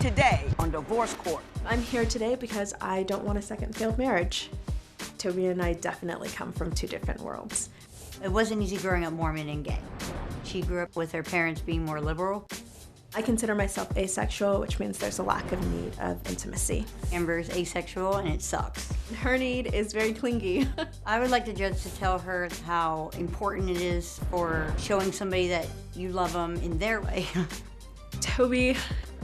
today on Divorce Court. I'm here today because I don't want a second failed marriage. Tobi and I definitely come from two different worlds. It wasn't easy growing up Mormon and gay. She grew up with her parents being more liberal. I consider myself asexual, which means there's a lack of need of intimacy. Amber's asexual, and it sucks. Her need is very clingy. I would like the judge to tell her how important it is for showing somebody that you love them in their way. Tobi,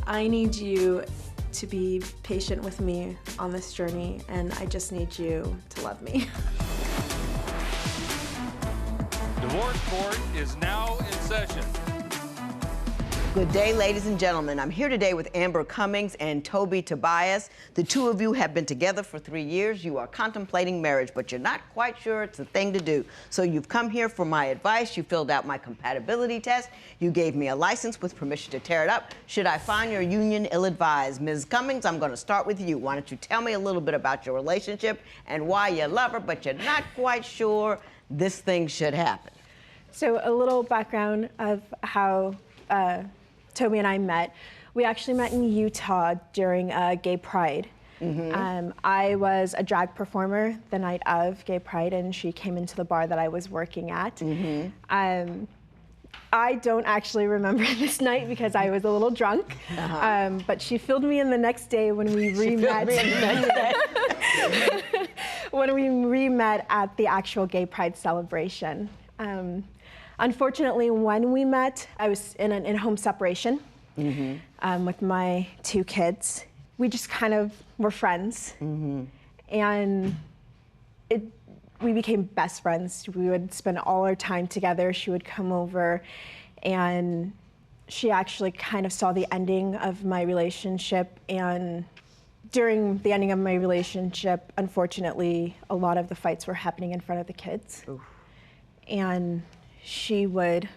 I need you to be patient with me on this journey, and I just need you to love me. Divorce Court is now in session. Good day, ladies and gentlemen. I'm here today with Amber Cummings and Tobi Tobias. The two of you have been together for 3 years. You are contemplating marriage, but you're not quite sure it's the thing to do. So you've come here for my advice. You filled out my compatibility test. You gave me a license with permission to tear it up. Should I find your union ill-advised? Ms. Cummings, I'm going to start with you. Why don't you tell me a little bit about your relationship and why you love her, but you're not quite sure this thing should happen. So a little background of how Tobi and I met. We actually met in Utah during Gay Pride. Mm-hmm. I was a drag performer the night of Gay Pride, and she came into the bar that I was working at. Mm-hmm. I don't actually remember this night because I was a little drunk, but she filled me in the next day when we re-met. When we re-met at the actual Gay Pride celebration. Unfortunately, when we met, I was in an in-home separation with my 2 kids. We just kind of were friends, and we became best friends. We would spend all our time together. She would come over, and she actually kind of saw the ending of my relationship. And during the ending of my relationship, unfortunately, a lot of the fights were happening in front of the kids. Oof. And she would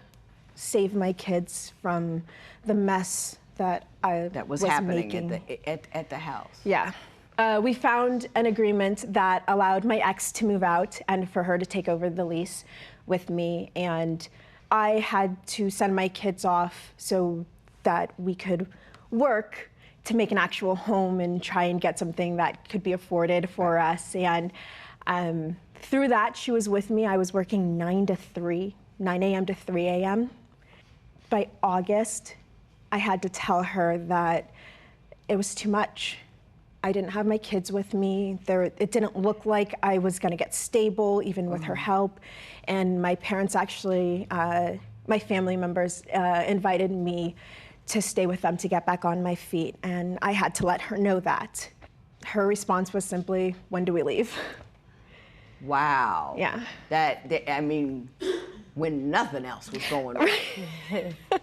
save my kids from the mess that I was happening making. at the house. Yeah. We found an agreement that allowed my ex to move out and for her to take over the lease with me. And I had to send my kids off so that we could work to make an actual home and try and get something that could be afforded for us. And through that, she was with me. I was working 9 a.m. to 3 a.m. By August, I had to tell her that it was too much. I didn't have my kids with me. It didn't look like I was gonna get stable, even with her help. And my parents actually, my family members invited me to stay with them to get back on my feet. And I had to let her know that. Her response was simply, "When do we leave?" Wow. Yeah. I mean, when nothing else was going on,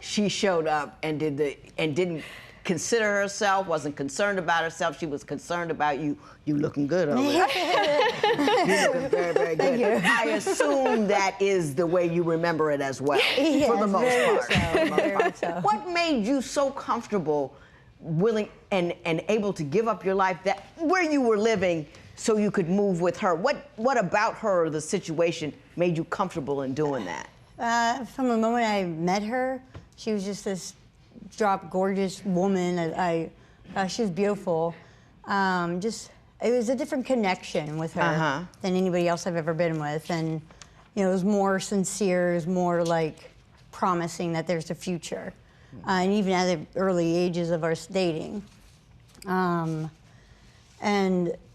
she showed up and didn't consider herself, wasn't concerned about herself. She was concerned about you. You looking good over there. You looking very, very good. Thank you. I assume that is the way you remember it as well, for the most part. So. What made you so comfortable, willing, and able to give up your life where you were living so you could move with her? What about her or the situation made you comfortable in doing that? From the moment I met her, she was just this gorgeous woman. She was beautiful. It was a different connection with her than anybody else I've ever been with. And it was more sincere, it was more like promising that there's a future. And even at the early ages of our dating. And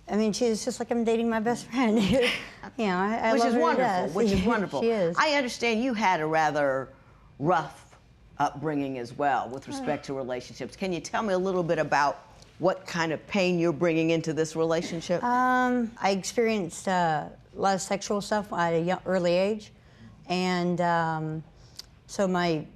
I mean, she's just like I'm dating my best friend. I which love is her wonderful. Which is wonderful. She is. I understand you had a rather rough upbringing as well with respect to relationships. Can you tell me a little bit about what kind of pain you're bringing into this relationship? I experienced a lot of sexual stuff at a early age, and so I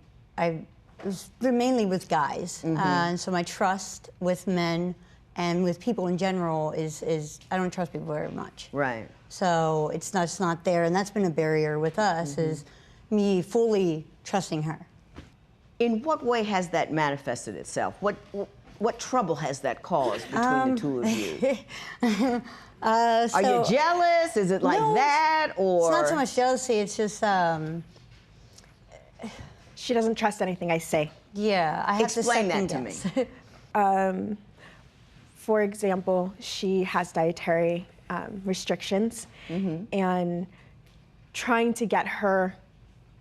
was mainly with guys, and so my trust with men and with people in general is I don't trust people very much. Right. So it's not there, and that's been a barrier with us, is me fully trusting her. In what way has that manifested itself? What trouble has that caused between the two of you? Are you jealous? Is it like that, or? It's not so much jealousy. It's just she doesn't trust anything I say. Yeah, I have Explain to that to me. For example, she has dietary restrictions, and trying to get her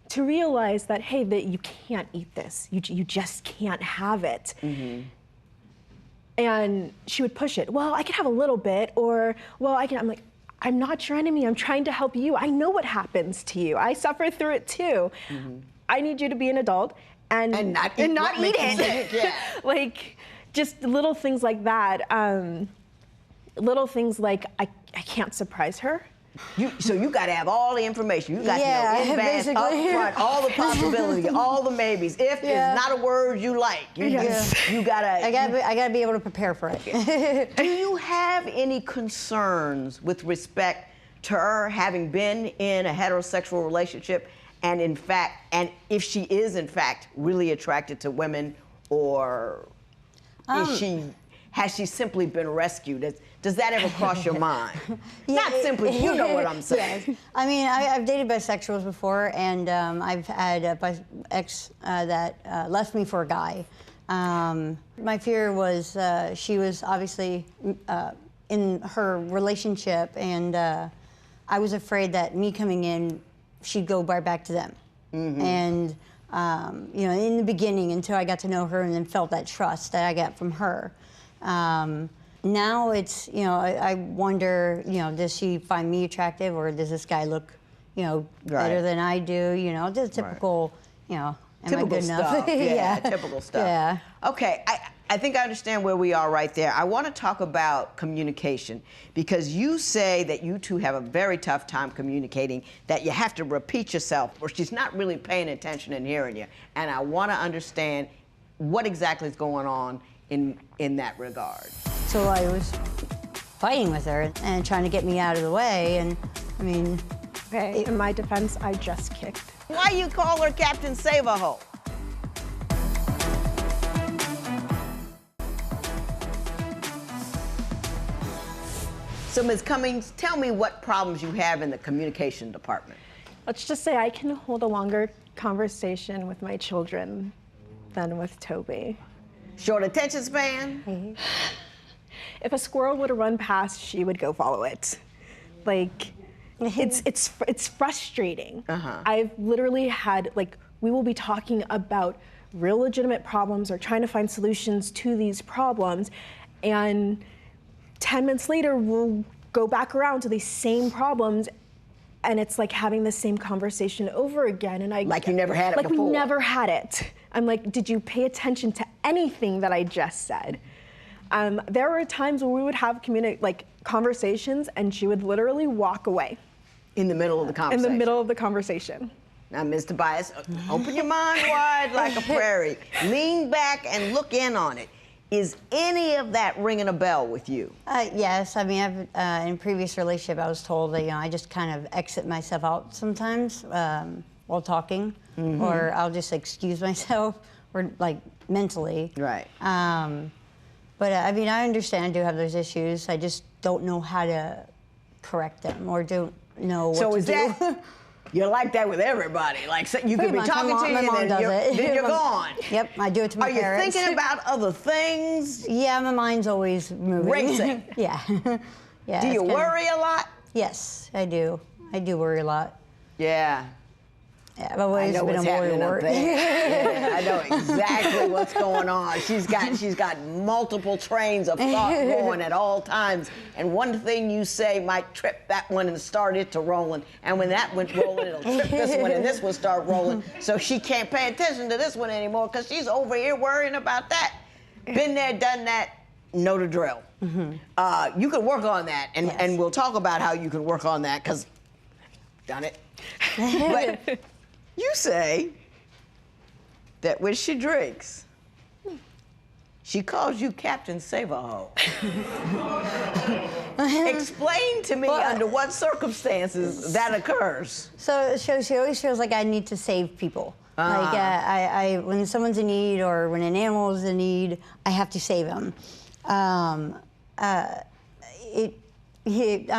to realize that, hey, that you can't eat this. You just can't have it. And she would push it. Well, I can have a little bit, or, well, I'm like, I'm not your enemy. I'm trying to help you. I know what happens to you. I suffer through it too. I need you to be an adult and not eat it. Yeah. Like, just little things like that. Little things like I can't surprise her. So you got to have all the information. You got to know in advance, up basically. front, all the possibilities, all the maybes. If is not a word you like, you gotta. I gotta be able to prepare for it. Do you have any concerns with respect to her having been in a heterosexual relationship, and if she is in fact really attracted to women, or has she simply been rescued? Does that ever cross your mind? Not simply, you know what I'm saying. Yes. I mean, I've dated bisexuals before, and I've had an ex that left me for a guy. My fear was she was obviously in her relationship, and I was afraid that me coming in, she'd go right back to them. And you know, in the beginning, until I got to know her and then felt that trust that I got from her. Now it's, you know, I wonder, you know, does she find me attractive, or does this guy look, you know, better than I do? You know, just typical, you know, am I good enough? Stuff. Yeah, typical stuff. Yeah. Okay, I think I understand where we are right there. I want to talk about communication, because you say that you two have a very tough time communicating, that you have to repeat yourself, or she's not really paying attention and hearing you. And I want to understand what exactly is going on in that regard. So I was fighting with her and trying to get me out of the way, and I mean... Okay, in my defense, I just kicked. Why you call her Captain Save-A-Ho? So, Ms. Cummings, tell me what problems you have in the communication department. Let's just say I can hold a longer conversation with my children than with Tobi. Short attention span? If a squirrel would have run past, she would go follow it. Like, it's frustrating. I've literally had, like, we will be talking about real legitimate problems or trying to find solutions to these problems, and 10 minutes later, we'll go back around to these same problems, and it's like having the same conversation over again. And like you never had it before. Like we never had it. I'm like, did you pay attention to anything that I just said? There were times where we would have conversations, and she would literally walk away. In the middle of the conversation? In the middle of the conversation. Now, Ms. Tobias, open your mind wide like a prairie. Lean back and look in on it. Is any of that ringing a bell with you? Yes, I mean, in a previous relationship, I was told that, you know, I just kind of exit myself out sometimes while talking, or I'll just excuse myself, or like mentally. Right. But I mean, I understand I do have those issues. I just don't know how to correct them, or don't know what to do. So is that, you're like that with everybody? Like, so you could be talking to you and then you're gone. Yep, I do it to my parents. Are you thinking about other things? Yeah, my mind's always moving. Racing? Yeah. Yeah. Do you worry a lot? Yes, I do. I do worry a lot. Yeah. Yeah, I've always been a worrywart. Yeah, I know exactly what's going on. She's got multiple trains of thought going at all times, and one thing you say might trip that one and start it to rolling, and when that went rolling, it'll trip this one and this one start rolling, so she can't pay attention to this one anymore because she's over here worrying about that. Been there, done that, know the drill. You can work on that, and we'll talk about how you can work on that, because done it. But you say that when she drinks, she calls you Captain Save-A-Ho. Explain to me under what circumstances that occurs. So she always feels like I need to save people. Like when someone's in need, or when an animal is in need, I have to save them. I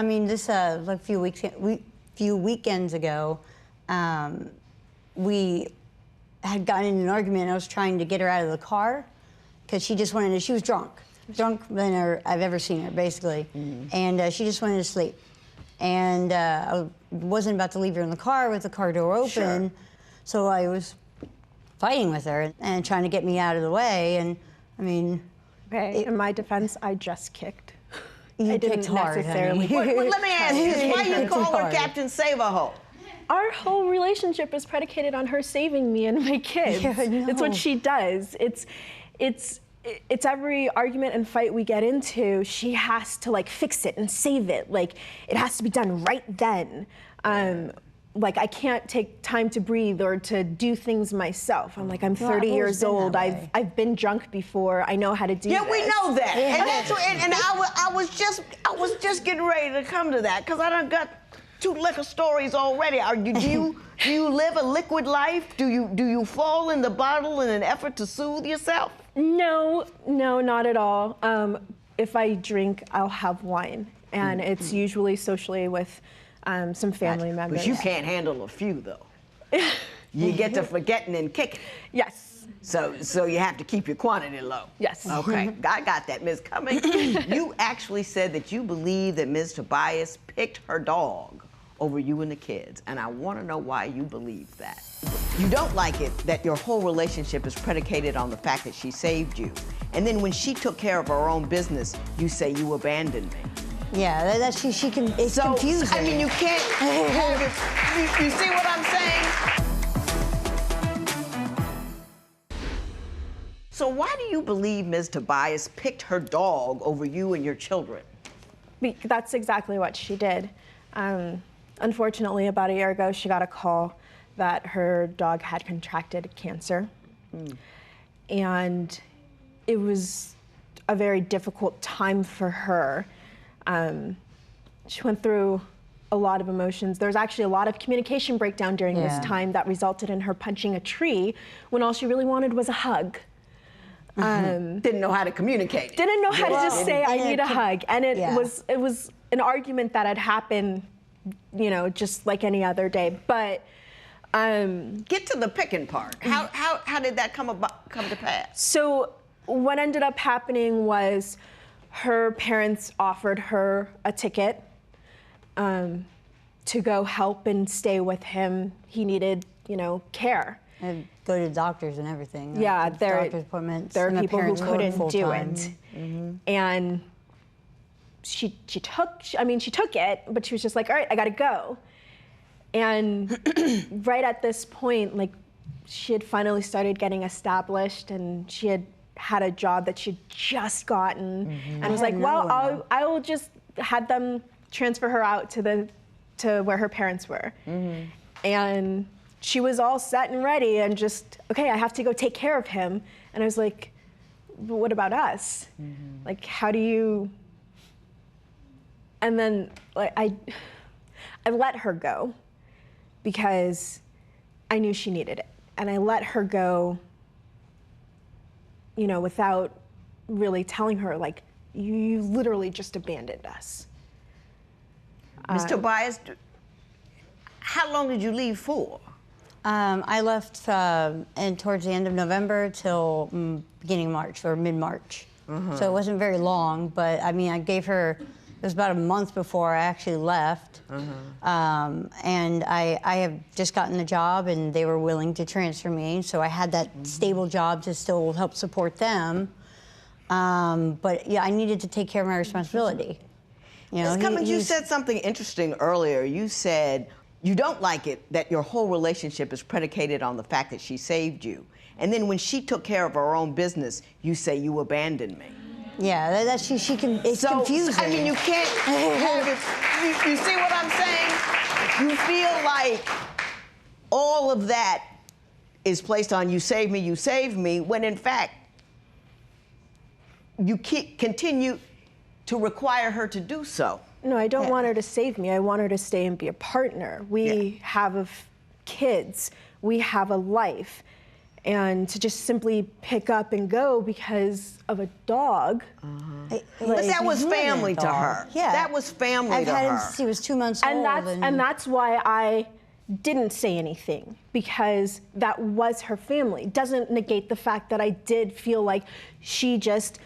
mean, this like a few weekends ago, we had gotten in an argument. I was trying to get her out of the car, because she just wanted to, she was drunk than I've ever seen her, basically. And she just wanted to sleep. And I wasn't about to leave her in the car with the car door open. So I was fighting with her and trying to get me out of the way. And I mean, in my defense, I just kicked. You I didn't kicked hard, necessarily. honey. Well, let me ask you this. Why you call her hard. Captain Save-A-Ho? Our whole relationship is predicated on her saving me and my kids. Yeah, I know. It's what she does. It's every argument and fight we get into, she has to like fix it and save it. Like it has to be done right then. Like I can't take time to breathe or to do things myself. I'm like, I'm 30 years old. I've been drunk before. I know how to do this. Yeah, we know that. And that's what, and I was just getting ready to come to that because I done got 2 liquor stories already. Do you live a liquid life? Do you fall in the bottle in an effort to soothe yourself? No, not at all. If I drink, I'll have wine, and it's usually socially with some family members. But you can't handle a few though. You get to forgetting and kicking. Yes. So you have to keep your quantity low. Yes. Okay, I got that, Ms. Cummings. You actually said that you believe that Ms. Tobias picked her dog over you and the kids, and I want to know why you believe that. You don't like it that your whole relationship is predicated on the fact that she saved you, and then when she took care of her own business, you say you abandoned me. Yeah, she can, it's confusing. I mean, you can't have it. You see what I'm saying? So why do you believe Ms. Tobias picked her dog over you and your children? That's exactly what she did. Unfortunately, about a year ago, she got a call that her dog had contracted cancer. And it was a very difficult time for her. She went through a lot of emotions. There was actually a lot of communication breakdown during this time that resulted in her punching a tree when all she really wanted was a hug. Didn't know how to communicate. Didn't know how to just say, I need a hug. And it was an argument that had happened, you know, just like any other day. But get to the picking part. How did that come to pass? So what ended up happening was her parents offered her a ticket to go help and stay with him. He needed, you know, care. And go to doctors and everything. Yeah, like doctor's appointments. There are and people who parents work couldn't do full-time. it. And she took it, but she was just like, all right, I gotta go. And right at this point, like, she had finally started getting established, and she had a job that she'd just gotten, and was like, well, I will just had them transfer her out to where her parents were. And she was all set and ready, and just, okay, I have to go take care of him. And I was like, but what about us? Like, how do you? And then, like, I let her go because I knew she needed it, and I let her go, you know, without really telling her, like, you literally just abandoned us. Ms. Tobias, how long did you leave for? I left towards the end of November till beginning of March or mid-March. So it wasn't very long, but I mean, I gave her, it was about a month before I actually left. And I have just gotten a job, and they were willing to transfer me. So I had that stable job to still help support them. But yeah, I needed to take care of my responsibility. You know, Ms. Cummings, you said something interesting earlier. You said you don't like it that your whole relationship is predicated on the fact that she saved you. And then when she took care of her own business, you say you abandoned me. Yeah, she can, it's confusing. I mean, you can't have it. You see what I'm saying? You feel like all of that is placed on you saved me, when in fact, you continue to require her to do so. No, I don't want her to save me. I want her to stay and be a partner. We have kids. We have a life. And to just simply pick up and go because of a dog. But that was family to her. Yeah. That was family I've to had her. him since he was 2 months old. And that's why I didn't say anything because that was her family. Doesn't negate the fact that I did feel like she just,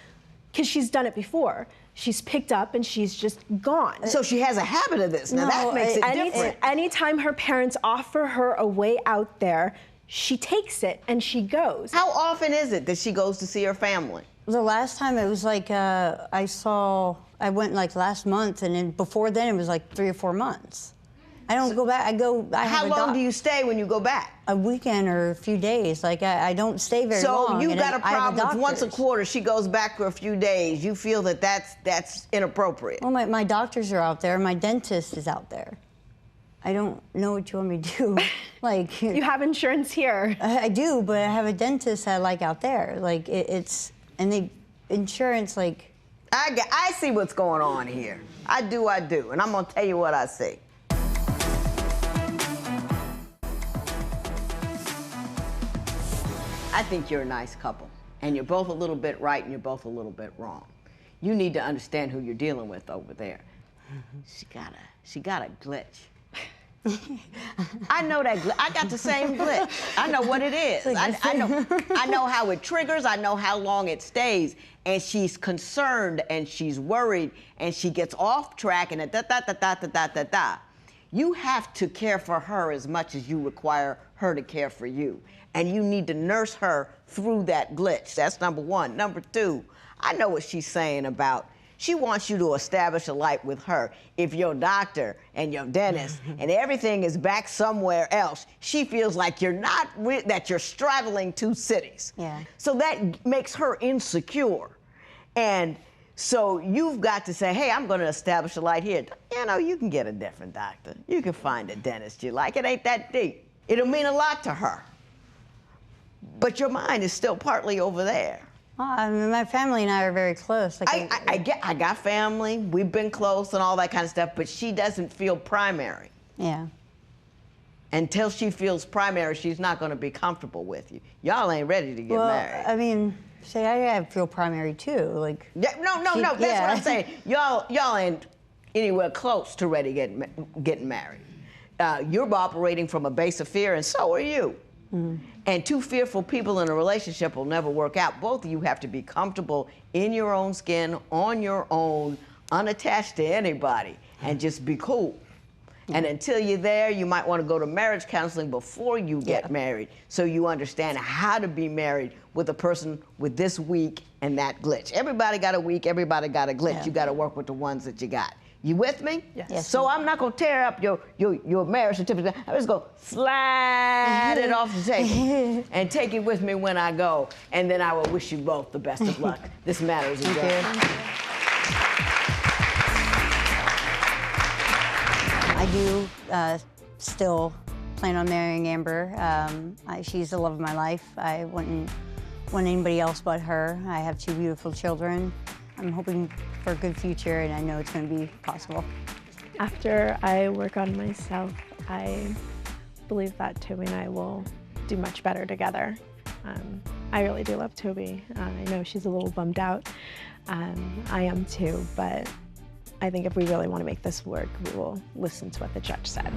because she's done it before, she's picked up and she's just gone. So she has a habit of this. Now that makes it different. Anytime her parents offer her a way out there, she takes it and she goes. How often is it that she goes to see her family? The last time it was like, I went like last month, and then before then it was like 3 or 4 months. I don't go back, How long do you stay when you go back? A weekend or a few days. Like, I don't stay very long. So you got a problem with once a quarter, she goes back for a few days. You feel that that's inappropriate. Well, my doctors are out there. My dentist is out there. I don't know what you want me to do. Like, you have insurance here. I do, but I have a dentist I like out there. Like, insurance, like. I see what's going on here. I do, and I'm gonna tell you what I see. I think you're a nice couple, and you're both a little bit right and you're both a little bit wrong. You need to understand who you're dealing with over there. She got a glitch. I know that I got the same glitch. I know what it is. I know how it triggers. I know how long it stays. And she's concerned and she's worried and she gets off track and da-da-da-da-da-da-da-da. You have to care for her as much as you require her to care for you. And you need to nurse her through that glitch. That's number one. Number two, I know what she's saying about she wants you to establish a life with her. If your doctor and your dentist and everything is back somewhere else, she feels like that you're straddling two cities. Yeah. So that makes her insecure. And so you've got to say, hey, I'm going to establish a life here. You know, you can get a different doctor. You can find a dentist you like. It ain't that deep. It'll mean a lot to her. But your mind is still partly over there. I mean, my family and I are very close. Like I got family. We've been close and all that kind of stuff, but she doesn't feel primary. Yeah. Until she feels primary, she's not going to be comfortable with you. Y'all ain't ready to get married. I mean, say I feel primary too. Like. Yeah, no. That's what I'm saying. Y'all ain't anywhere close to ready getting married. You're operating from a base of fear, and so are you. Mm-hmm. And two fearful people in a relationship will never work out. Both of you have to be comfortable in your own skin, on your own, unattached to anybody, and just be cool. Mm-hmm. And until you're there, you might want to go to marriage counseling before you get married, so you understand how to be married with a person with this week and that glitch. Everybody got a week, everybody got a glitch. Yeah. You got to work with the ones that you got. You with me? Yes. So I'm not gonna tear up your marriage certificate. I'm just gonna slide it off the table and take it with me when I go. And then I will wish you both the best of luck. This matters again. I do still plan on marrying Amber. She's the love of my life. I wouldn't want anybody else but her. I have 2 beautiful children. I'm hoping for a good future, and I know it's going to be possible. After I work on myself, I believe that Tobi and I will do much better together. I really do love Tobi. I know she's a little bummed out. I am too, but I think if we really want to make this work, we will listen to what the judge said.